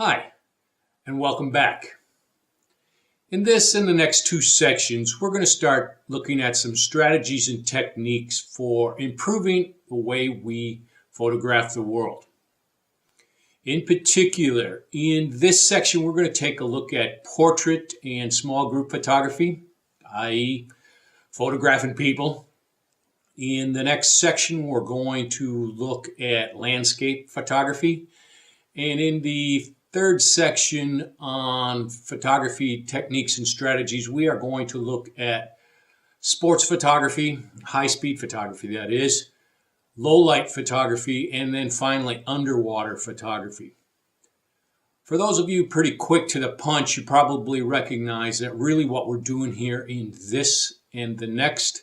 Hi, and welcome back. In this and the next two sections, we're going to start looking at some strategies and techniques for improving the way we photograph the world. In particular, in this section, we're going to take a look at portrait and small group photography, i.e. photographing people. In the next section, we're going to look at landscape photography. And in the third section on photography techniques and strategies, we are going to look at sports photography, high-speed photography that is, low-light photography, and then finally underwater photography. For those of you pretty quick to the punch, you probably recognize that really what we're doing here in this and the next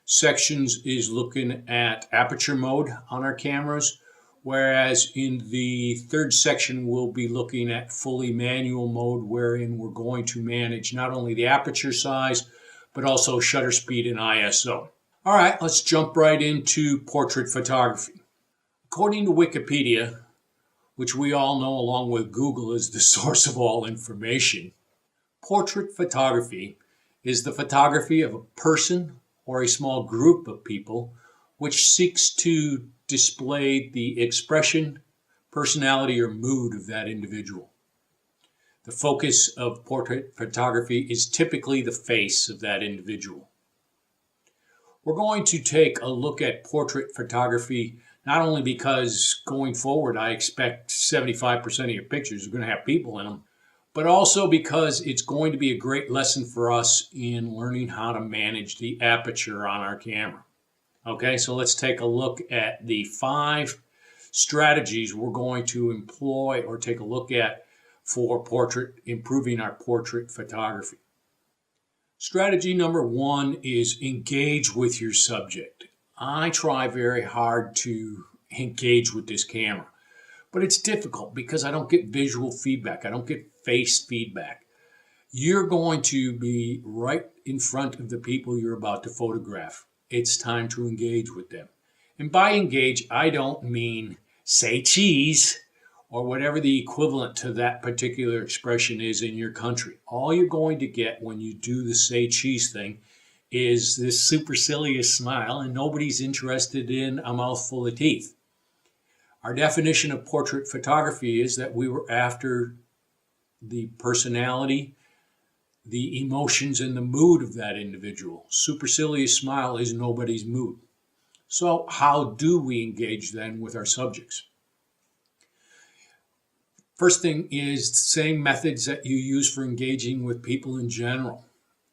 sections is looking at aperture mode on our cameras, whereas in the third section we'll be looking at fully manual mode, wherein we're going to manage not only the aperture size but also shutter speed and ISO. All right, let's jump right into portrait photography. According to Wikipedia, which we all know along with Google is the source of all information, portrait photography is the photography of a person or a small group of people which seeks to display the expression, personality, or mood of that individual. The focus of portrait photography is typically the face of that individual. We're going to take a look at portrait photography not only because going forward I expect 75% of your pictures are going to have people in them, but also because it's going to be a great lesson for us in learning how to manage the aperture on our camera. Okay, so let's take a look at the 5 strategies we're going to employ or take a look at for improving our portrait photography. Strategy number 1 is engage with your subject. I try very hard to engage with this camera, but it's difficult because I don't get visual feedback. I don't get face feedback. You're going to be right in front of the people you're about to photograph. It's time to engage with them. And by engage, I don't mean say cheese or whatever the equivalent to that particular expression is in your country. All you're going to get when you do the say cheese thing is this supercilious smile, and nobody's interested in a mouthful of teeth. Our definition of portrait photography is that we were after the personality, the emotions, and the mood of that individual. Supercilious smile is nobody's mood. So how do we engage then with our subjects? First thing is the same methods that you use for engaging with people in general.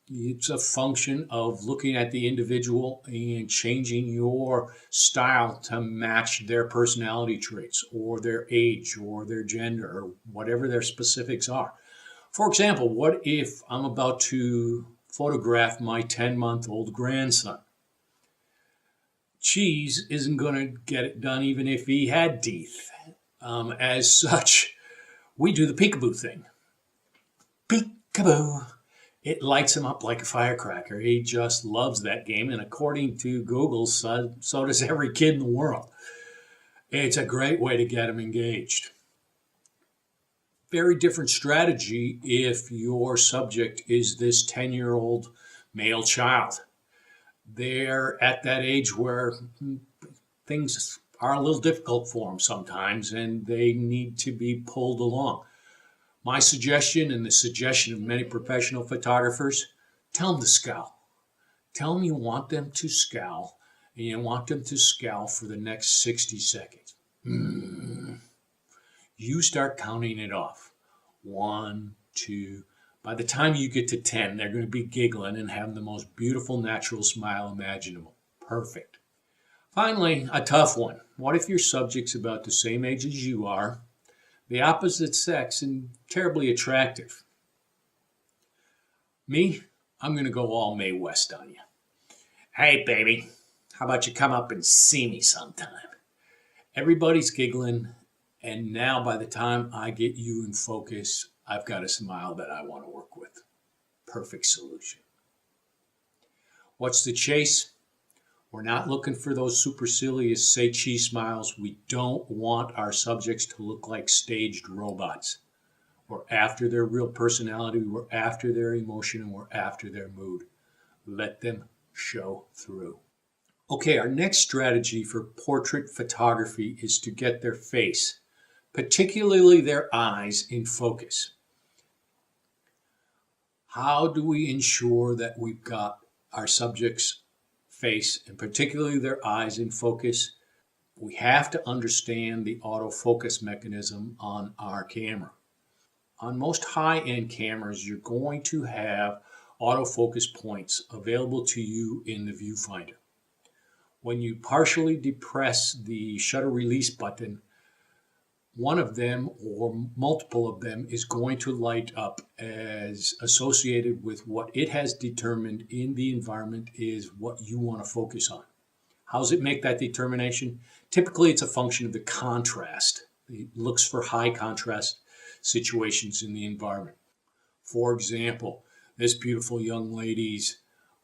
It's a function of looking at the individual and changing your style to match their personality traits or their age or their gender or whatever their specifics are. For example, what if I'm about to photograph my 10-month-old grandson? Cheese isn't going to get it done even if he had teeth. As such, we do the peekaboo thing. Peekaboo. It lights him up like a firecracker. He just loves that game, and according to Google, so does every kid in the world. It's a great way to get him engaged. Very different strategy if your subject is this 10-year-old male child. They're at that age where things are a little difficult for them sometimes, and they need to be pulled along. My suggestion, and the suggestion of many professional photographers, tell them to scowl. Tell them you want them to scowl, and you want them to scowl for the next 60 seconds. You start counting it off. 1, 2. By the time you get to 10, they're going to be giggling and having the most beautiful natural smile imaginable. Perfect. Finally, a tough one. What if your subject's about the same age as you are, the opposite sex, and terribly attractive? Me, I'm going to go all Mae West on you. Hey, baby, how about you come up and see me sometime? Everybody's giggling, and now by the time I get you in focus, I've got a smile that I want to work with. Perfect solution. What's the chase? We're not looking for those supercilious say cheese smiles. We don't want our subjects to look like staged robots. We're after their real personality, we're after their emotion, and we're after their mood. Let them show through. Okay, our next strategy for portrait photography is to get their face, particularly their eyes, in focus. How do we ensure that we've got our subject's face, and particularly their eyes, in focus? We have to understand the autofocus mechanism on our camera. On most high-end cameras, you're going to have autofocus points available to you in the viewfinder. When you partially depress the shutter release button, one of them or multiple of them is going to light up as associated with what it has determined in the environment is what you want to focus on. How does it make that determination? Typically, it's a function of the contrast. It looks for high contrast situations in the environment. For example, this beautiful young lady's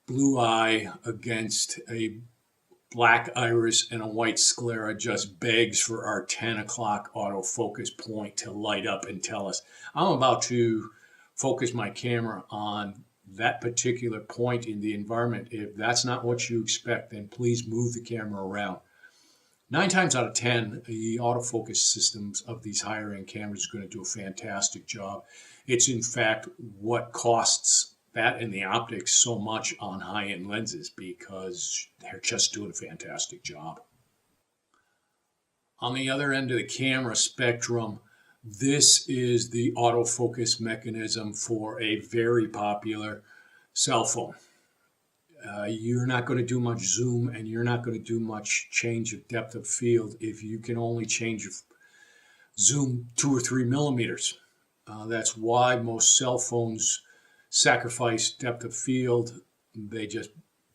blue eye against a black iris and a white sclera just begs for our 10 o'clock autofocus point to light up and tell us, I'm about to focus my camera on that particular point in the environment. If that's not what you expect, then please move the camera around. 9 times out of 10, the autofocus systems of these higher end cameras are going to do a fantastic job. It's in fact what costs that and the optics so much on high-end lenses because they're just doing a fantastic job. On the other end of the camera spectrum, this is the autofocus mechanism for a very popular cell phone. You're not going to do much zoom and you're not going to do much change of depth of field if you can only change zoom 2 or 3 millimeters. That's why most cell phones sacrifice depth of field. They just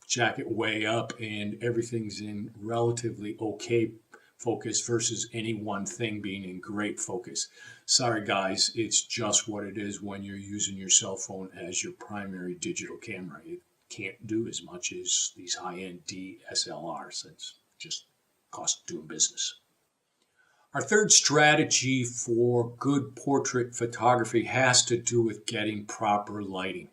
jack it way up and everything's in relatively okay focus versus any one thing being in great focus. Sorry guys, it's just what it is when you're using your cell phone as your primary digital camera. It can't do as much as these high-end DSLRs. It's just cost of doing business. Our third strategy for good portrait photography has to do with getting proper lighting.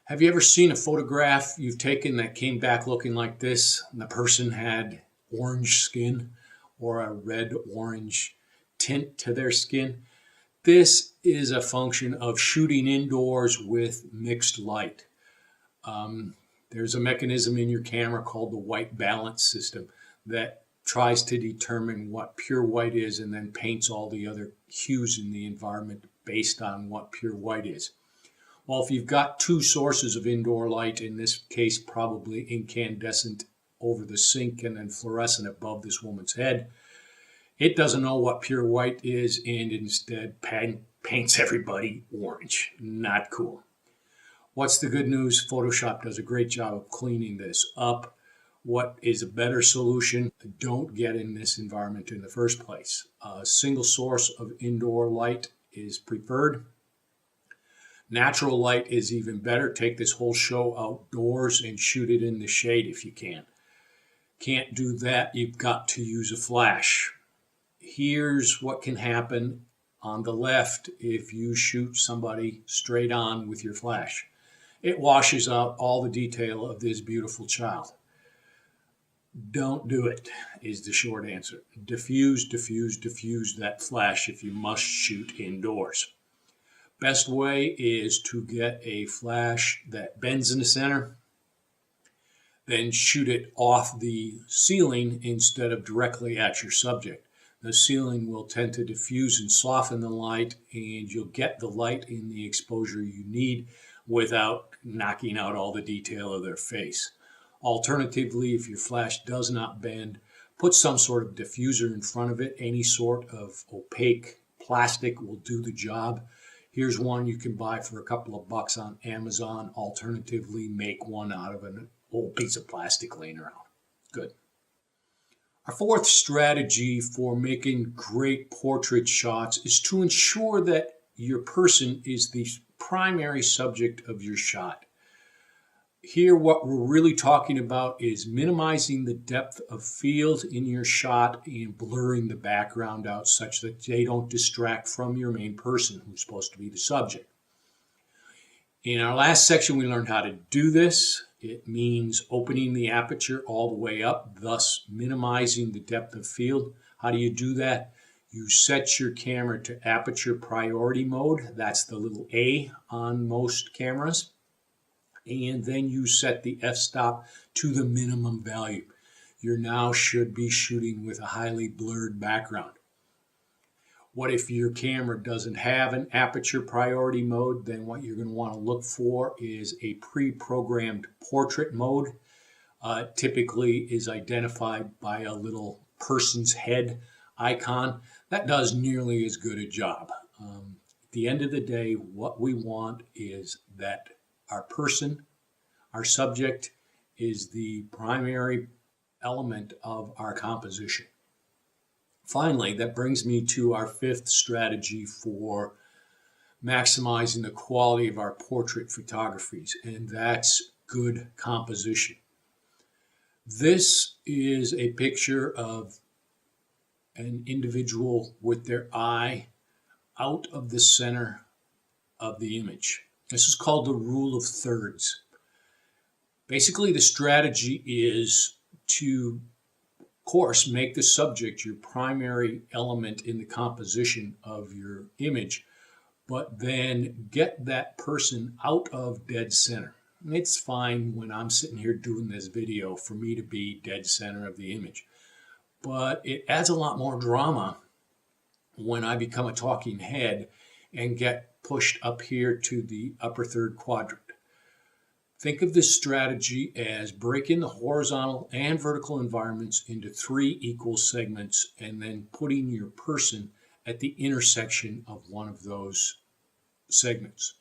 Have you ever seen a photograph you've taken that came back looking like this? And the person had orange skin or a red-orange tint to their skin? This is a function of shooting indoors with mixed light. There's a mechanism in your camera called the white balance system that tries to determine what pure white is and then paints all the other hues in the environment based on what pure white is. Well, if you've got 2 sources of indoor light, in this case probably incandescent over the sink and then fluorescent above this woman's head, it doesn't know what pure white is and instead paints everybody orange. Not cool. What's the good news? Photoshop does a great job of cleaning this up. What is a better solution? Don't get in this environment in the first place. A single source of indoor light is preferred. Natural light is even better. Take this whole show outdoors and shoot it in the shade if you can. Can't do that, you've got to use a flash. Here's what can happen on the left if you shoot somebody straight on with your flash. It washes out all the detail of this beautiful child. Don't do it, is the short answer. Diffuse, diffuse, diffuse that flash if you must shoot indoors. Best way is to get a flash that bends in the center, then shoot it off the ceiling instead of directly at your subject. The ceiling will tend to diffuse and soften the light, and you'll get the light in the exposure you need without knocking out all the detail of their face. Alternatively, if your flash does not bend, put some sort of diffuser in front of it. Any sort of opaque plastic will do the job. Here's one you can buy for a couple of bucks on Amazon. Alternatively, make one out of an old piece of plastic laying around. Good. Our fourth strategy for making great portrait shots is to ensure that your person is the primary subject of your shot. Here, what we're really talking about is minimizing the depth of field in your shot and blurring the background out such that they don't distract from your main person, who's supposed to be the subject. In our last section, we learned how to do this. It means opening the aperture all the way up, thus minimizing the depth of field. How do you do that? You set your camera to aperture priority mode. That's the little A on most cameras. And then you set the f-stop to the minimum value. You now should be shooting with a highly blurred background. What if your camera doesn't have an aperture priority mode? Then what you're going to want to look for is a pre-programmed portrait mode. Typically is identified by a little person's head icon. That does nearly as good a job. At the end of the day, what we want is that our person, our subject, is the primary element of our composition. Finally, that brings me to our fifth strategy for maximizing the quality of our portrait photographies, and that's good composition. This is a picture of an individual with their eye out of the center of the image. This is called the rule of thirds. Basically, the strategy is to, of course, make the subject your primary element in the composition of your image, but then get that person out of dead center. It's fine when I'm sitting here doing this video for me to be dead center of the image, but it adds a lot more drama when I become a talking head and get pushed up here to the upper third quadrant. Think of this strategy as breaking the horizontal and vertical environments into 3 equal segments and then putting your person at the intersection of one of those segments.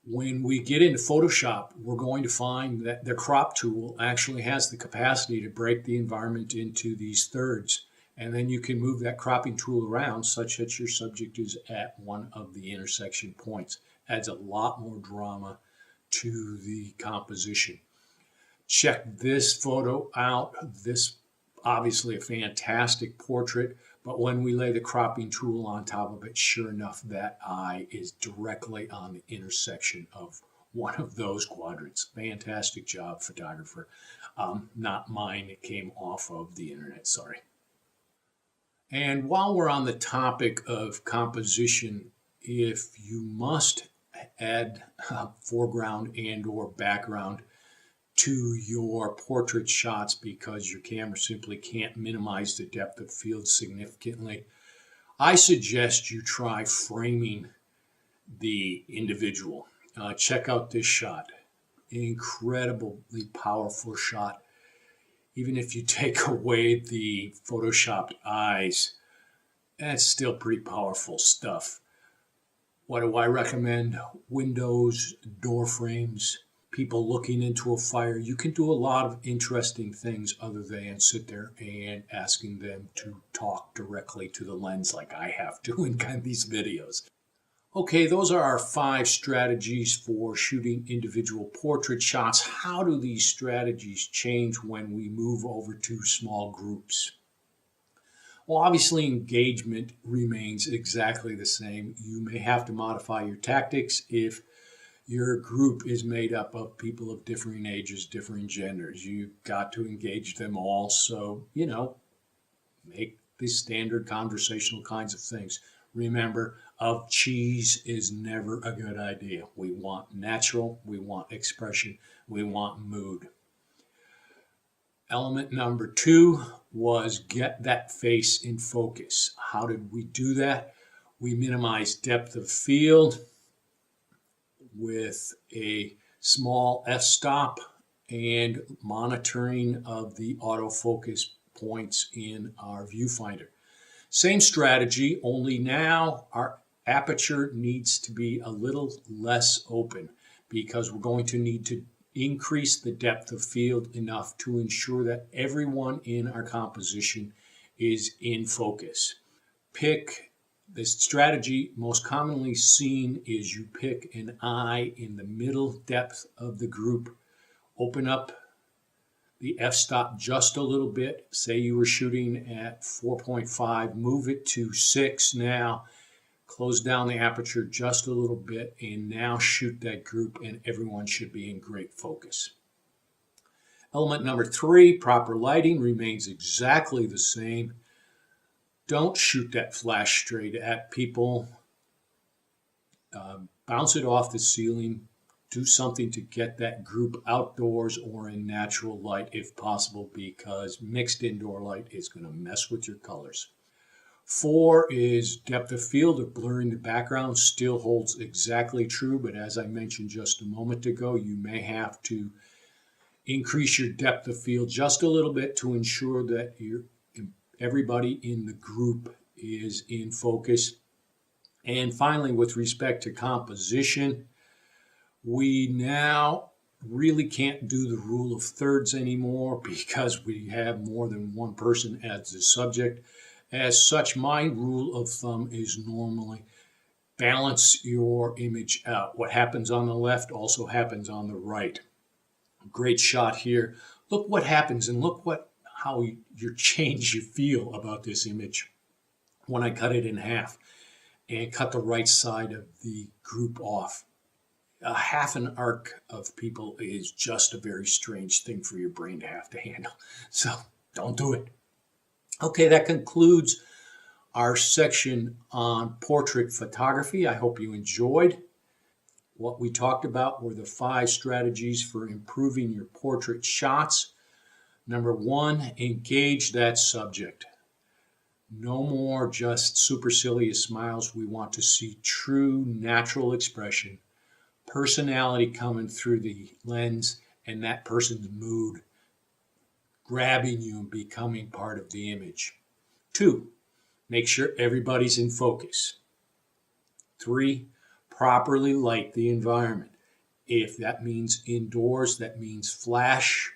When we get into Photoshop, we're going to find that the crop tool actually has the capacity to break the environment into these thirds. And then you can move that cropping tool around such that your subject is at one of the intersection points. Adds a lot more drama to the composition. Check this photo out. This obviously a fantastic portrait, but when we lay the cropping tool on top of it, sure enough, that eye is directly on the intersection of one of those quadrants. Fantastic job, photographer. Not mine, it came off of the internet, sorry. And while we're on the topic of composition, if you must add foreground and or background to your portrait shots because your camera simply can't minimize the depth of field significantly, I suggest you try framing the individual. Check out this shot. Incredibly powerful shot. Even if you take away the photoshopped eyes, that's still pretty powerful stuff. What do I recommend? Windows, door frames, people looking into a fire. You can do a lot of interesting things other than sit there and asking them to talk directly to the lens like I have to in kind of these videos. Okay, those are our 5 strategies for shooting individual portrait shots. How do these strategies change when we move over to small groups? Well, obviously engagement remains exactly the same. You may have to modify your tactics if your group is made up of people of differing ages, differing genders. You've got to engage them all. So, make the standard conversational kinds of things. Remember, of cheese is never a good idea. We want natural, we want expression, we want mood. Element number 2 was get that face in focus. How did we do that? We minimized depth of field with a small f-stop and monitoring of the autofocus points in our viewfinder. Same strategy, only now our aperture needs to be a little less open because we're going to need to increase the depth of field enough to ensure that everyone in our composition is in focus. Pick The strategy most commonly seen is you pick an eye in the middle depth of the group, open up the f-stop just a little bit. Say you were shooting at 4.5, move it to 6 now, close down the aperture just a little bit, and now shoot that group, and everyone should be in great focus. Element number 3, proper lighting, remains exactly the same. Don't shoot that flash straight at people. Bounce it off the ceiling. Do something to get that group outdoors or in natural light if possible, because mixed indoor light is going to mess with your colors. 4 is depth of field, or blurring the background. Still holds exactly true, but as I mentioned just a moment ago, you may have to increase your depth of field just a little bit to ensure that everybody in the group is in focus. And finally, with respect to composition, we now really can't do the rule of thirds anymore because we have more than one person as the subject. As such, my rule of thumb is normally balance your image out. What happens on the left also happens on the right. Great shot here. Look what happens, and look how you change you feel about this image when I cut it in half and cut the right side of the group off. A half an arc of people is just a very strange thing for your brain to have to handle. So don't do it. Okay, that concludes our section on portrait photography. I hope you enjoyed. What we talked about were the 5 strategies for improving your portrait shots. Number 1, engage that subject. No more just supercilious smiles. We want to see true, natural expression, personality coming through the lens, and that person's mood grabbing you and becoming part of the image. 2, make sure everybody's in focus. 3, properly light the environment. If that means indoors, that means flash.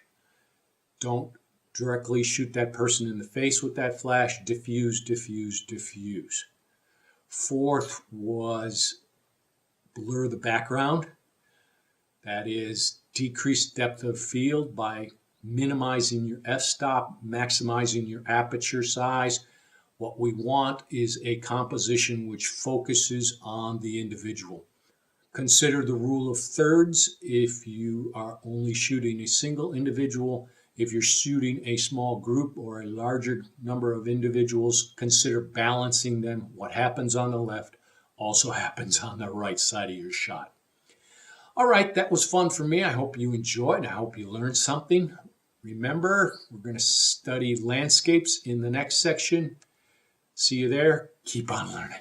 Don't directly shoot that person in the face with that flash. Diffuse, diffuse, diffuse. 4th was blur the background. That is, decrease depth of field by minimizing your f-stop, maximizing your aperture size. What we want is a composition which focuses on the individual. Consider the rule of thirds if you are only shooting a single individual. If you're shooting a small group or a larger number of individuals, consider balancing them. What happens on the left also happens on the right side of your shot. All right, that was fun for me. I hope you enjoyed. I hope you learned something. Remember, we're going to study landscapes in the next section. See you there. Keep on learning.